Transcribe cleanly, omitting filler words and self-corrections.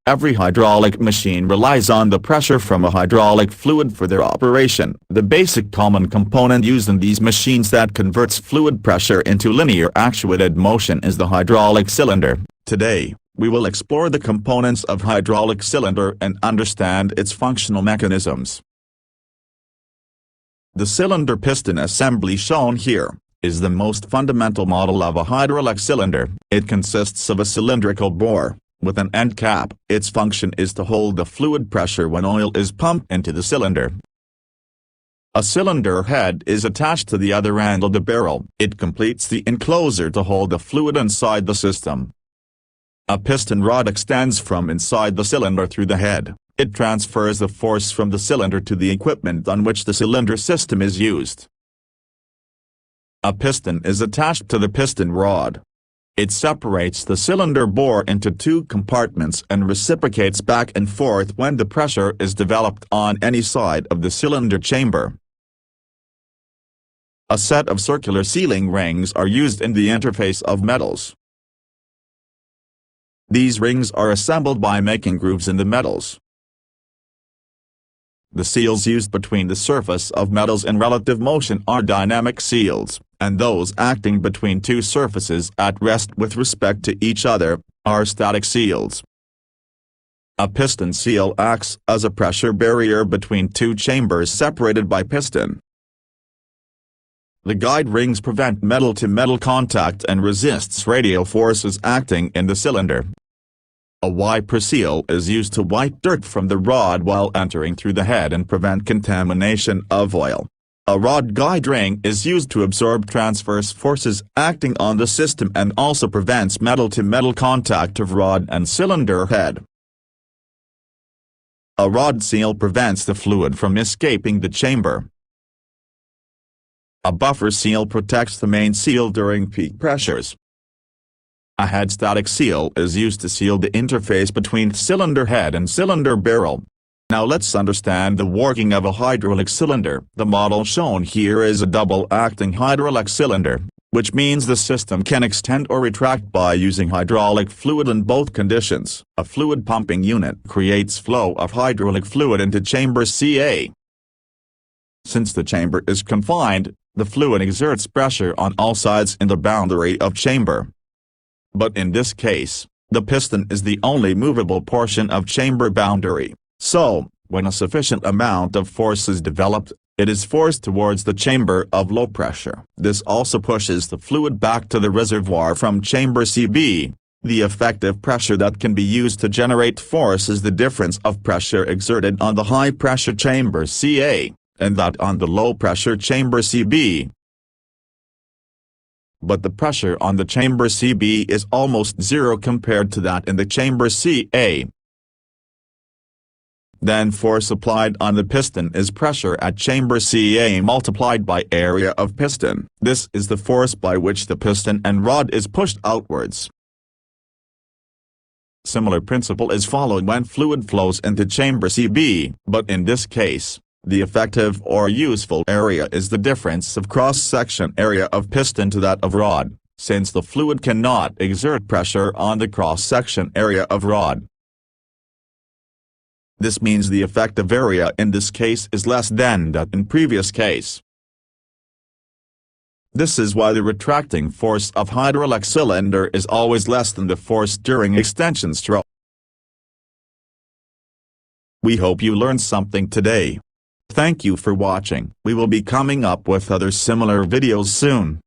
Every hydraulic machine relies on the pressure from a hydraulic fluid for their operation. The basic common component used in these machines that converts fluid pressure into linear actuated motion is the hydraulic cylinder. Today, we will explore the components of hydraulic cylinder and understand its functional mechanisms. The cylinder piston assembly shown here is the most fundamental model of a hydraulic cylinder. It consists of a cylindrical bore with an end cap. Its function is to hold the fluid pressure when oil is pumped into the cylinder. A cylinder head is attached to the other end of the barrel. It completes the enclosure to hold the fluid inside the system. A piston rod extends from inside the cylinder through the head. It transfers the force from the cylinder to the equipment on which the cylinder system is used. A piston is attached to the piston rod. It separates the cylinder bore into two compartments and reciprocates back and forth when the pressure is developed on any side of the cylinder chamber. A set of circular sealing rings are used in the interface of metals. These rings are assembled by making grooves in the metals. The seals used between the surface of metals in relative motion are dynamic seals, and those acting between two surfaces at rest with respect to each other are static seals. A piston seal acts as a pressure barrier between two chambers separated by piston. The guide rings prevent metal-to-metal contact and resists radial forces acting in the cylinder. A wiper seal is used to wipe dirt from the rod while entering through the head and prevent contamination of oil. A rod guide ring is used to absorb transverse forces acting on the system and also prevents metal-to-metal contact of rod and cylinder head. A rod seal prevents the fluid from escaping the chamber. A buffer seal protects the main seal during peak pressures. A head static seal is used to seal the interface between cylinder head and cylinder barrel. Now let's understand the working of a hydraulic cylinder. The model shown here is a double-acting hydraulic cylinder, which means the system can extend or retract by using hydraulic fluid in both conditions. A fluid pumping unit creates flow of hydraulic fluid into chamber CA. Since the chamber is confined, the fluid exerts pressure on all sides in the boundary of chamber. But in this case, the piston is the only movable portion of chamber boundary. So, when a sufficient amount of force is developed, it is forced towards the chamber of low pressure. This also pushes the fluid back to the reservoir from chamber CB. The effective pressure that can be used to generate force is the difference of pressure exerted on the high-pressure chamber CA, and that on the low-pressure chamber CB. But the pressure on the chamber CB is almost zero compared to that in the chamber CA. Then force applied on the piston is pressure at chamber CA multiplied by area of piston. This is the force by which the piston and rod is pushed outwards. Similar principle is followed when fluid flows into chamber CB, but in this case, the effective or useful area is the difference of cross-section area of piston to that of rod, since the fluid cannot exert pressure on the cross-section area of rod. This means the effective area in this case is less than that in previous case. This is why the retracting force of hydraulic cylinder is always less than the force during extension stroke. We hope you learned something today. Thank you for watching. We will be coming up with other similar videos soon.